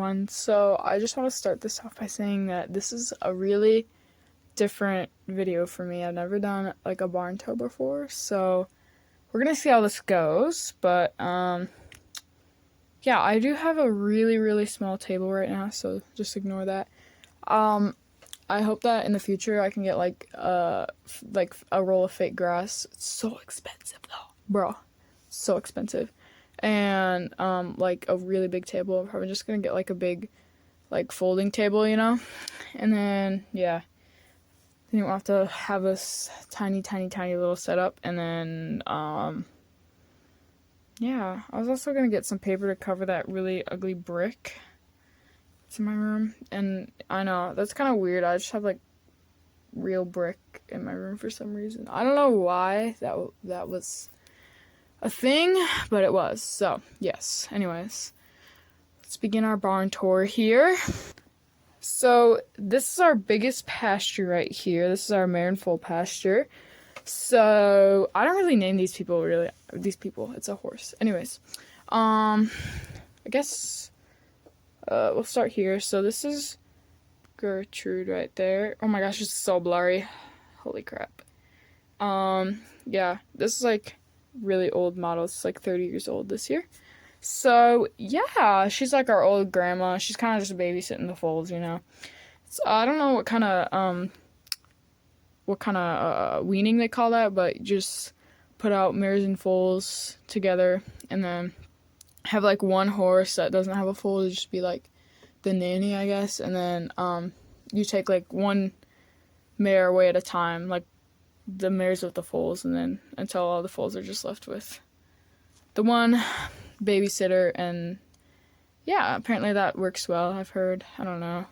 everyone. So I just want to start this off by saying that this is a really different video for me. I've never done like a barn tow before, so we're gonna see how this goes. But yeah, I do have a really small table right now, so just ignore that. I hope that in the future I can get like a roll of fake grass. It's so expensive though, bro, so expensive. And like a really big table. I'm probably just gonna get like a big like folding table, you know, and then yeah, then you won't have to have this tiny little setup. And then yeah, I was also gonna get some paper to cover that really ugly brick. It's in my room, and I know that's kind of weird. I just have like real brick in my room for some reason. I don't know why that was a thing, but it was. So yes, anyways, let's begin our barn tour here. So this is our biggest pasture right here. This is our Mare and foal pasture. So I don't really name these people. It's a horse. Anyways, I guess we'll start here. So this is Gertude right there. Oh my gosh, it's so blurry. Holy crap. Yeah, this is like really old model. It's like 30 years old this year. So yeah, she's like our old grandma. She's kind of just babysitting the foals, you know. So I don't know what kind of weaning they call that, but just put out mares and foals together, and then have like one horse that doesn't have a foal to just be like the nanny, I guess. And then you take like one mare away at a time, like the mares with the foals, and then until all the foals are just left with the one babysitter. And yeah, apparently that works well, I've heard. I don't know.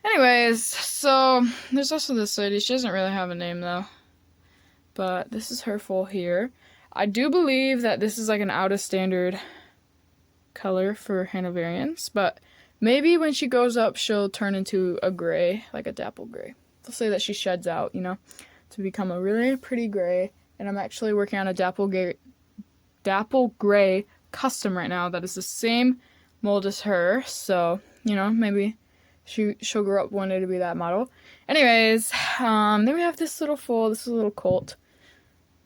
Anyways, so there's also this lady. She doesn't really have a name though, but this is her foal here. I do believe that this is like an out of standard color for Hanoverians, but maybe when she grows up she'll turn into a gray, like a dapple gray. They'll say that she sheds out, you know, to become a really pretty gray. And I'm actually working on a dapple gray custom right now that is the same mold as her. So, you know, maybe she'll grow up one day to be that model. Anyways, then we have this little foal. This is a little colt.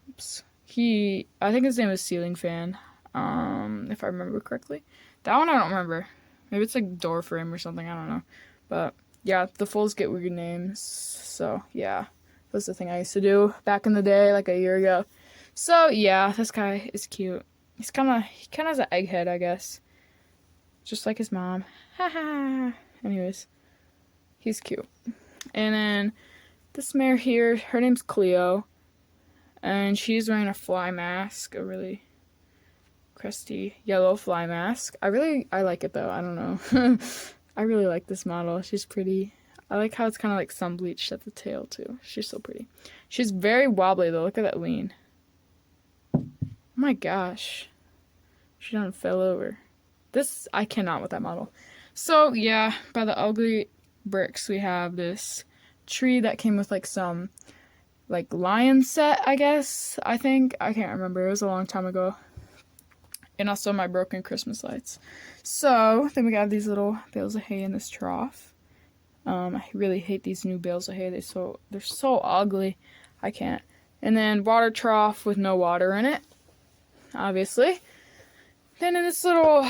Oops. I think his name is Ceiling Fan, if I remember correctly. That one I don't remember. Maybe it's like Door Frame or something, I don't know. But yeah, the foals get weird names. So yeah, that's the thing I used to do back in the day, like a year ago. So yeah, this guy is cute. He kind of has an egghead, I guess, just like his mom. Haha. Anyways, he's cute. And then this mare here, her name's Cleo, and she's wearing a fly mask, a really crusty yellow fly mask. I like it though. I don't know. I really like this model. She's pretty. I like how it's kind of like sun bleached at the tail too. She's so pretty. She's very wobbly though. Look at that lean. Oh my gosh. She done fell over. I cannot with that model. So yeah, by the ugly bricks we have this tree that came with like some like lion set, I guess. I think. I can't remember. It was a long time ago. And also my broken Christmas lights. So then we got these little bales of hay in this trough. I really hate these new bales of hay. They're so ugly. I can't. And then water trough with no water in it, obviously. Then in this little,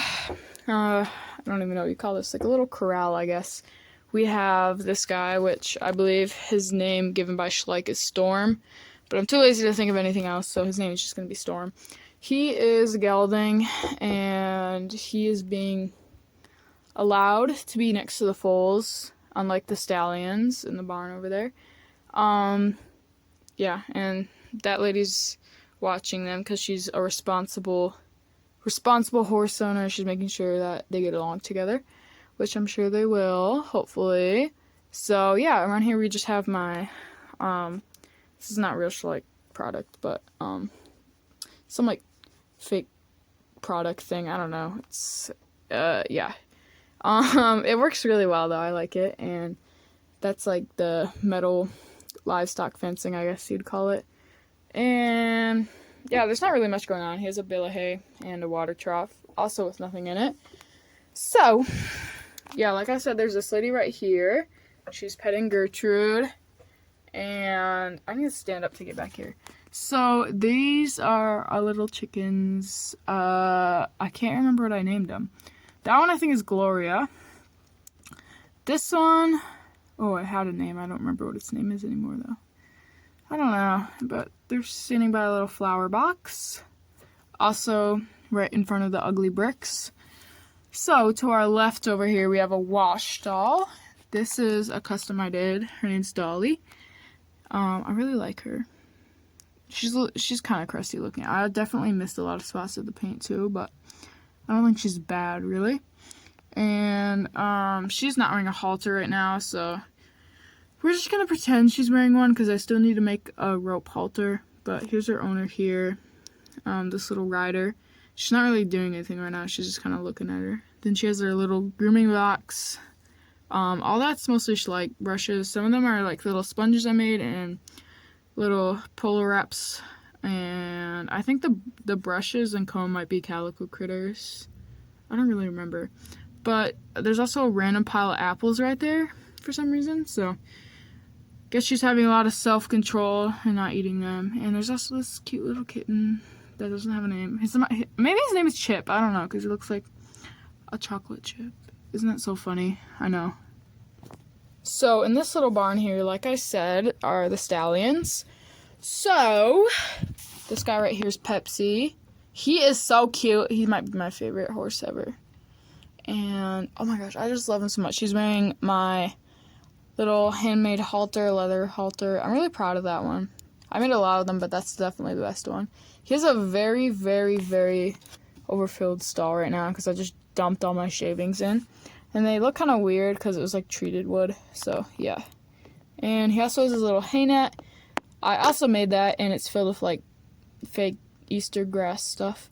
I don't even know what you call this, like a little corral, I guess, we have this guy, which I believe his name given by Schleich is Storm. But I'm too lazy to think of anything else, so his name is just going to be Storm. He is gelding, and he is being allowed to be next to the foals, unlike the Stallions in the barn over there. Yeah, and that lady's watching them because she's a responsible horse owner. She's making sure that they get along together, which I'm sure they will, hopefully. So yeah, around here we just have my this is not real Schleich product, but some like fake product thing. I don't know. It's yeah. It works really well though. I like it. And that's like the metal livestock fencing, I guess you'd call it. And yeah, there's not really much going on. He has a bale of hay and a water trough, also with nothing in it. So yeah, like I said, there's this lady right here. She's petting Gertrude. And I need to stand up to get back here. So these are our little chickens. I can't remember what I named them. That one I think is Gloria. This one, oh, it had a name. I don't remember what its name is anymore though. I don't know, but they're sitting by a little flower box. Also, right in front of the ugly bricks. So to our left over here, we have a wash stall. This is a custom I did. Her name's Dolly. I really like her. She's kind of crusty looking. I definitely missed a lot of spots of the paint too, but I don't think she's bad really. And she's not wearing a halter right now, so we're just gonna pretend she's wearing one because I still need to make a rope halter. But here's her owner here, this little rider. She's not really doing anything right now. She's just kind of looking at her. Then she has her little grooming box. All that's mostly Schleich brushes. Some of them are like little sponges I made and little polo wraps. And I think the brushes and comb might be Calico Critters. I don't really remember. But there's also a random pile of apples right there for some reason. So guess she's having a lot of self-control and not eating them. And there's also this cute little kitten that doesn't have a name. Maybe his name is Chip. I don't know, because he looks like a chocolate chip. Isn't that so funny? I know. So in this little barn here, like I said, are the Stallions. So this guy right here is Pepsi. He is so cute. He might be my favorite horse ever. And oh my gosh, I just love him so much. He's wearing my little handmade halter, leather halter. I'm really proud of that one. I made a lot of them, but that's definitely the best one. He has a very, very, very overfilled stall right now because I just dumped all my shavings in. And they look kind of weird because it was like treated wood. So, yeah. And he also has his little hay net. I also made that, and it's filled with like fake Easter grass stuff.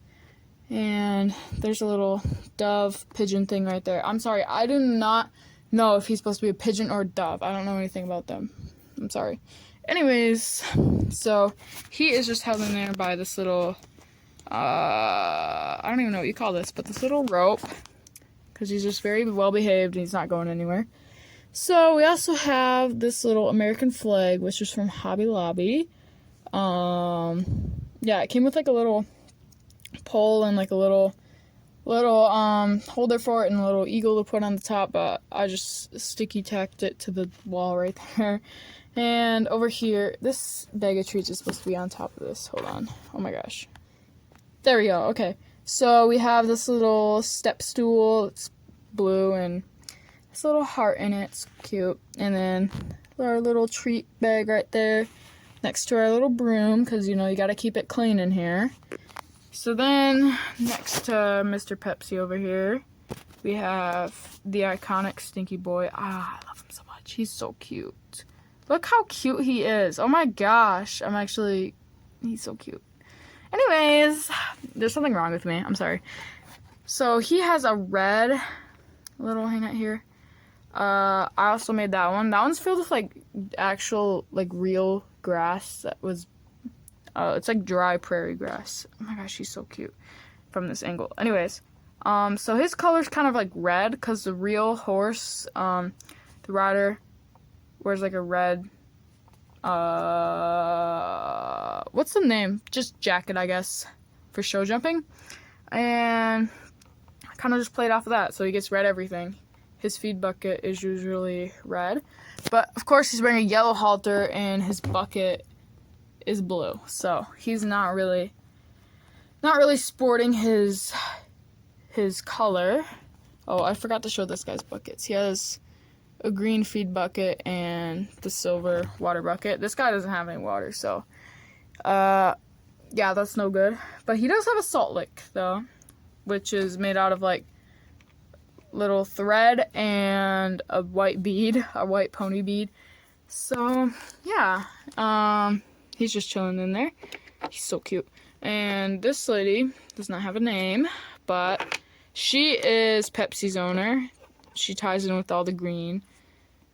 And there's a little dove pigeon thing right there. I'm sorry, I do not know if he's supposed to be a pigeon or a dove. I don't know anything about them. I'm sorry. Anyways, so he is just held in there by this little, I don't even know what you call this, but this little rope. Because he's just very well behaved and he's not going anywhere. So we also have this little American flag, which is from Hobby Lobby. Yeah, it came with like a little pole and like a little holder for it and a little eagle to put on the top, but I just sticky tacked it to the wall right there. And over here, this bag of treats is supposed to be on top of this. Hold on. Oh my gosh. There we go. Okay. So we have this little step stool. It's blue and this little heart in it. It's cute. And then our little treat bag right there next to our little broom because, you know, you got to keep it clean in here. So then next to Mr. Pepsi over here, we have the iconic Stinky Boy. Ah, I love him so much. He's so cute. Look how cute he is. Oh my gosh. He's so cute. Anyways, there's something wrong with me. I'm sorry. So he has a red little hang out here. I also made that one. That one's filled with like actual like real grass that was it's like dry prairie grass. Oh my gosh, he's so cute from this angle. Anyways, so his color's kind of like red because the real horse, the rider, wears like a red what's the name? Just jacket, I guess, for show jumping. And I kind of just played off of that, so he gets red everything. His feed bucket is usually red, but of course he's wearing a yellow halter and his bucket is blue, so he's not really sporting his color. Oh, I forgot to show this guy's buckets. He has a green feed bucket and the silver water bucket. This guy doesn't have any water, so yeah, that's no good. But he does have a salt lick though, which is made out of like little thread and a white bead, a white pony bead. So yeah, he's just chilling in there. He's so cute. And this lady does not have a name, but she is Pepsi's owner. She ties in with all the green.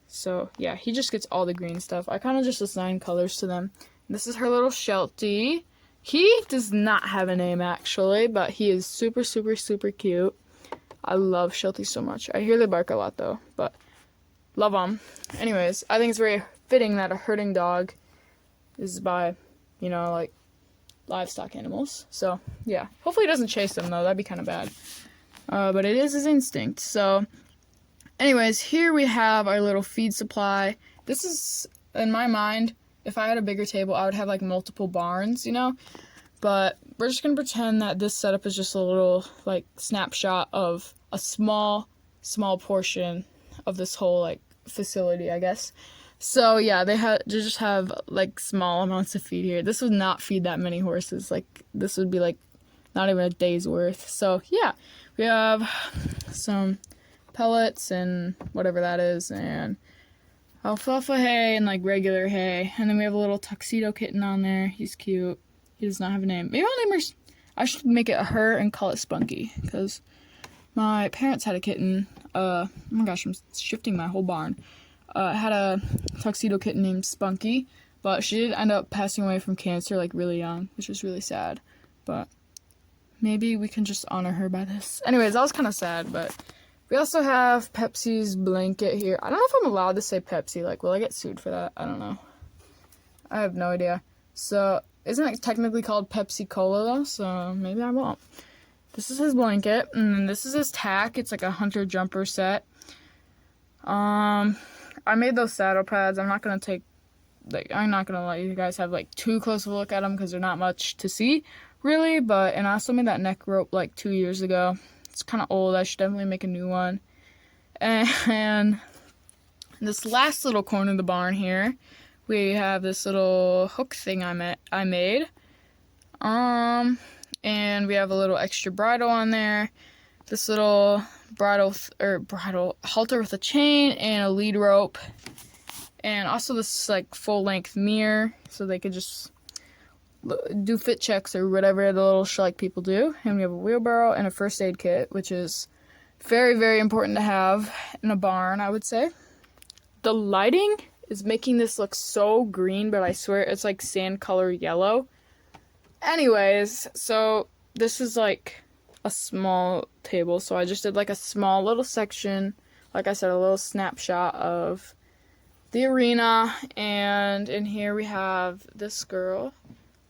So yeah, he just gets all the green stuff. I kind of just assign colors to them. This is her little Shelty. He does not have a name actually, but he is super, super, super cute. I love Shelty so much. I hear they bark a lot though, but love them. Anyways, I think it's very fitting that a herding dog is by, you know, like livestock animals. So yeah, hopefully he doesn't chase them though. That'd be kind of bad. But it is his instinct. So anyways, here we have our little feed supply. This is, in my mind, if I had a bigger table, I would have like multiple barns, you know? But we're just gonna pretend that this setup is just a little like snapshot of a small portion of this whole like facility, I guess. So yeah, they just have like small amounts of feed here. This would not feed that many horses. Like this would be like not even a day's worth. So yeah, we have some pellets and whatever that is, and alfalfa hay and like regular hay. And then we have a little tuxedo kitten on there. He's cute. He does not have a name. Maybe I'll name her. I should make it a her and call it Spunky, because my parents had a kitten. Oh my gosh, I'm shifting my whole barn. Had a tuxedo kitten named Spunky, but she did end up passing away from cancer like really young, which was really sad. But maybe we can just honor her by this. Anyways, that was kind of sad, but we also have Pepsi's blanket here. I don't know if I'm allowed to say Pepsi. Like, will I get sued for that? I don't know. I have no idea. So, isn't it technically called Pepsi Cola though? So, maybe I won't. This is his blanket, and this is his tack. It's like a hunter jumper set. I made those saddle pads. I'm not gonna let you guys have like too close of a look at them because they're not much to see, really. And I also made that neck rope like 2 years ago. It's kind of old. I should definitely make a new one. And this last little corner of the barn here, we have this little hook thing I made. And we have a little extra bridle on there. This little bridle halter with a chain and a lead rope. And also this like full length mirror so they could just do fit checks or whatever the little Schleich people do. And we have a wheelbarrow and a first aid kit, which is very, very important to have in a barn, I would say. The lighting is making this look so green, but I swear it's like sand color yellow. Anyways, so this is like a small table, so I just did like a small little section, like I said, a little snapshot of the arena. And in here we have this girl.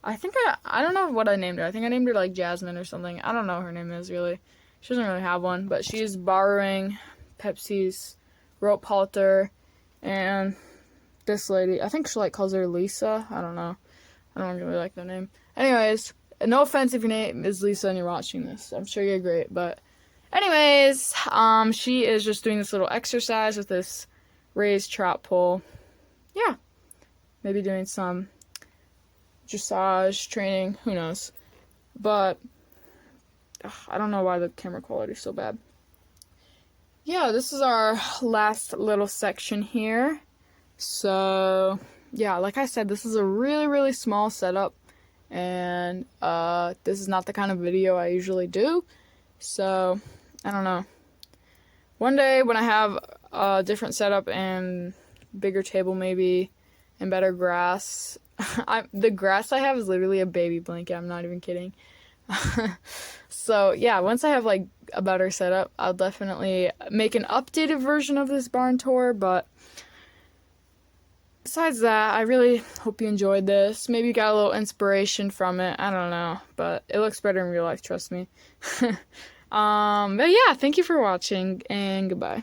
I don't know what I named her. I think I named her like Jasmine or something. I don't know what her name is really. She doesn't really have one, but she's borrowing Pepsi's rope halter. And this lady, I think she like calls her Lisa. I don't know. I don't really like that name. Anyways, no offense if your name is Lisa and you're watching this. I'm sure you're great. But anyways, she is just doing this little exercise with this raised trot pole. Yeah. Maybe doing some dressage training. Who knows? But I don't know why the camera quality is so bad. Yeah, this is our last little section here. So, yeah, like I said, this is a really, really small setup. And this is not the kind of video I usually do. So, I don't know. One day when I have a different setup and bigger table maybe and better grass. The grass I have is literally a baby blanket. I'm not even kidding. So, yeah, once I have like a better setup, I'll definitely make an updated version of this barn tour. But besides that, I really hope you enjoyed this. Maybe you got a little inspiration from it. I don't know. But it looks better in real life, trust me. But yeah, thank you for watching, and goodbye.